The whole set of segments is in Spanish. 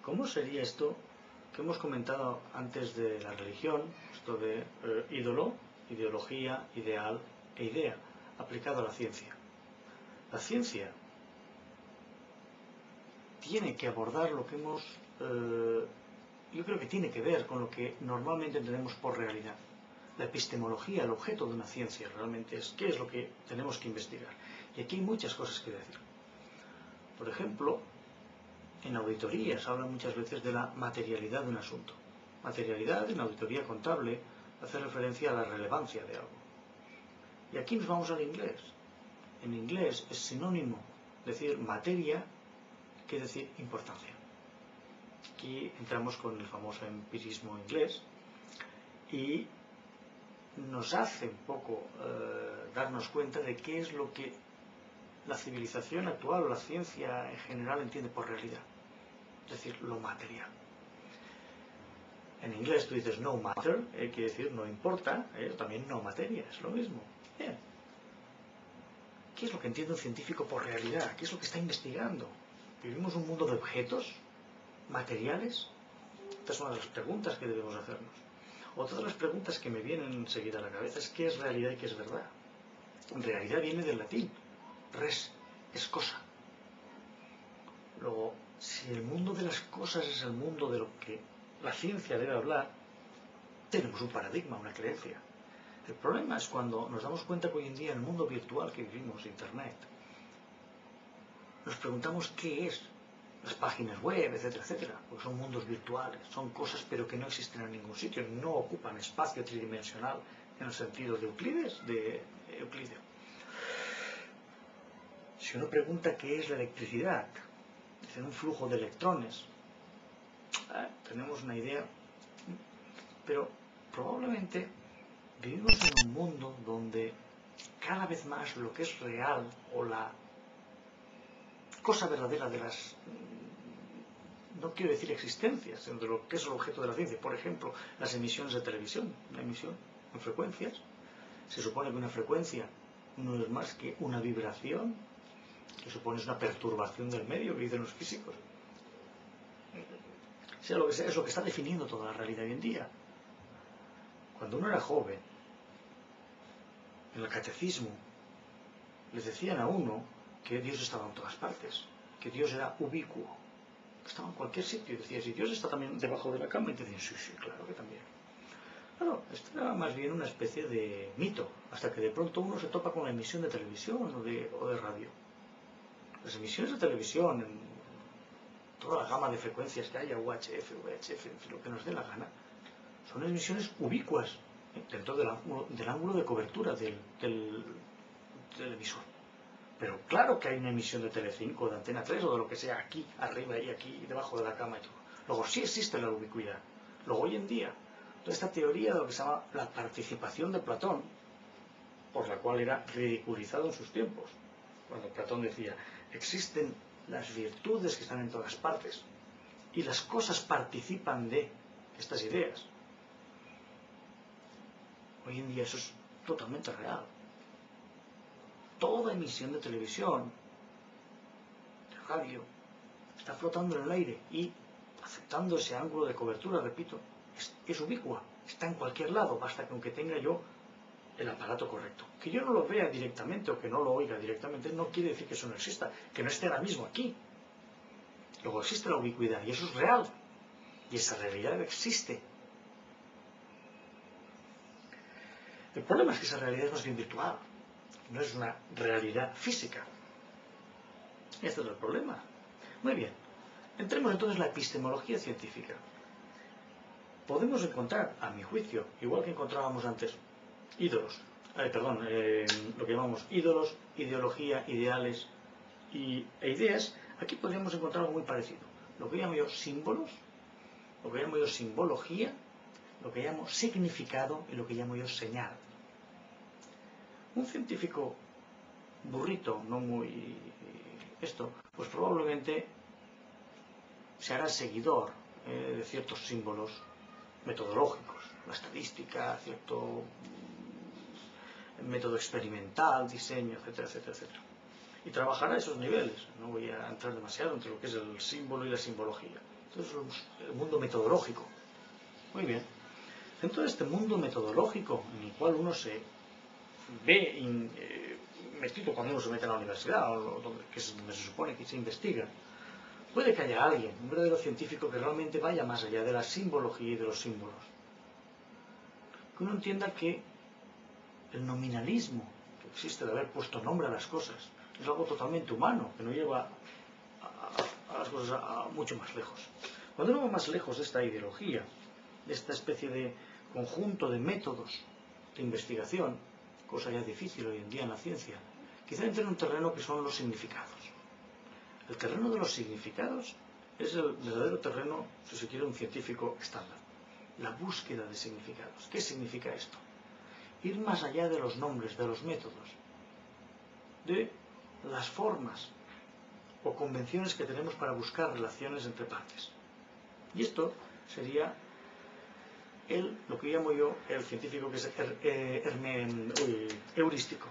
¿Cómo sería esto que hemos comentado antes de la religión, esto de ídolo, ideología, ideal e idea, aplicado a la ciencia? La ciencia tiene que abordar lo que hemos, yo creo que tiene que ver con lo que normalmente entendemos por realidad. La epistemología, el objeto de una ciencia realmente es qué es lo que tenemos que investigar. Y aquí hay muchas cosas que decir. Por ejemplo, en auditoría se habla muchas veces de la materialidad de un asunto. Materialidad en auditoría contable hace referencia a la relevancia de algo. Y aquí nos vamos al inglés. En inglés es sinónimo decir materia que decir importancia. Aquí entramos con el famoso empirismo inglés y nos hace un poco darnos cuenta de qué es lo que la civilización actual o la ciencia en general entiende por realidad, es decir, lo material. En inglés tú dices no matter, quiere decir no importa, también no materia, es lo mismo. Bien. ¿Qué es lo que entiende un científico por realidad? ¿Qué es lo que está investigando? ¿Vivimos un mundo de objetos materiales? Estas son las preguntas que debemos hacernos. Otra de las preguntas que me vienen enseguida a la cabeza es ¿qué es realidad y qué es verdad? Realidad viene del latín. Res es cosa. Luego, si el mundo de las cosas es el mundo de lo que la ciencia debe hablar, tenemos un paradigma, una creencia. El problema es cuando nos damos cuenta que hoy en día en el mundo virtual que vivimos, Internet, nos preguntamos qué es las páginas web, etcétera, etcétera, porque son mundos virtuales, son cosas pero que no existen en ningún sitio, no ocupan espacio tridimensional en el sentido de Euclides, Si uno pregunta qué es la electricidad, dicen un flujo de electrones, tenemos una idea, pero probablemente vivimos en un mundo donde cada vez más lo que es real o la cosa verdadera de las, no quiero decir existencias, sino de lo que es el objeto de la ciencia, por ejemplo, las emisiones de televisión, una emisión en frecuencias, se supone que una frecuencia no es más que una vibración, que supone una perturbación del medio, que dicen los físicos. Sea lo que sea, es lo que está definiendo toda la realidad hoy en día. Cuando uno era joven, en el catecismo, les decían a uno que Dios estaba en todas partes, que Dios era ubicuo, que estaba en cualquier sitio. Y decía, si Dios está también debajo de la cama, y te decían, sí, sí, claro que también. Claro, esto era más bien una especie de mito, hasta que de pronto uno se topa con la emisión de televisión o de radio. Las emisiones de televisión, en toda la gama de frecuencias que haya, UHF, VHF, lo que nos dé la gana, son emisiones ubicuas dentro del ángulo de cobertura del televisor. Pero claro que hay una emisión de Telecinco, de Antena 3 o de lo que sea aquí, arriba y aquí, debajo de la cama y todo. Luego sí existe la ubicuidad. Luego hoy en día, toda esta teoría de lo que se llama la participación de Platón, por la cual era ridiculizado en sus tiempos, cuando Platón decía, existen las virtudes que están en todas partes y las cosas participan de estas ideas. Hoy en día eso es totalmente real. Toda emisión de televisión, de radio, está flotando en el aire y aceptando ese ángulo de cobertura, repito, es ubicua, está en cualquier lado, basta que aunque tenga yo el aparato correcto. Que yo no lo vea directamente o que no lo oiga directamente no quiere decir que eso no exista, que no esté ahora mismo aquí. Luego existe la ubicuidad y eso es real, y esa realidad existe. El problema es que esa realidad es más bien virtual, no es una realidad física. Este es el problema. Muy bien, entremos entonces en la epistemología científica. Podemos encontrar, a mi juicio, igual que encontrábamos antes, ídolos, lo que llamamos ídolos, ideología, ideales e ideas, aquí podríamos encontrar algo muy parecido. Lo que llamo yo símbolos, lo que llamo yo simbología, lo que llamo significado y lo que llamo yo señal. Un científico burrito, no muy pues probablemente se hará seguidor de ciertos símbolos metodológicos, la estadística, cierto método experimental, diseño, etcétera, etcétera, etcétera. Y trabajará a esos niveles. No voy a entrar demasiado entre lo que es el símbolo y la simbología. Entonces, el mundo metodológico. Muy bien. Dentro de este mundo metodológico en el cual uno se ve metido cuando uno se mete a la universidad, o que es donde se supone que se investiga, puede que haya alguien, un verdadero científico, que realmente vaya más allá de la simbología y de los símbolos. Que uno entienda que el nominalismo que existe de haber puesto nombre a las cosas es algo totalmente humano, que no lleva a las cosas mucho más lejos. Cuando uno va más lejos de esta ideología, de esta especie de conjunto de métodos de investigación, cosa ya difícil hoy en día en la ciencia, quizá entre en un terreno que son los significados. El terreno de los significados es el verdadero terreno, si se quiere, un científico estándar. La búsqueda de significados. ¿Qué significa esto? Ir más allá de los nombres, de los métodos, de las formas o convenciones que tenemos para buscar relaciones entre partes. Y esto sería lo que llamo yo el científico que es heurístico.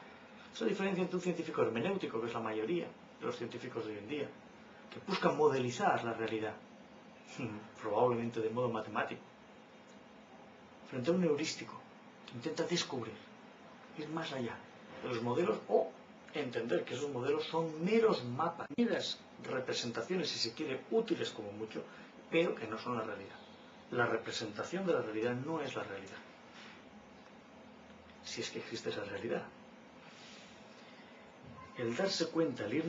Es la diferencia entre un científico hermenéutico, que es la mayoría de los científicos de hoy en día, que buscan modelizar la realidad, probablemente de modo matemático, frente a un heurístico que intenta descubrir, ir más allá de los modelos, o entender que esos modelos son meros mapas, meras representaciones, si se quiere, útiles como mucho, pero que no son la realidad. La representación de la realidad no es la realidad, si es que existe esa realidad. El darse cuenta, el ir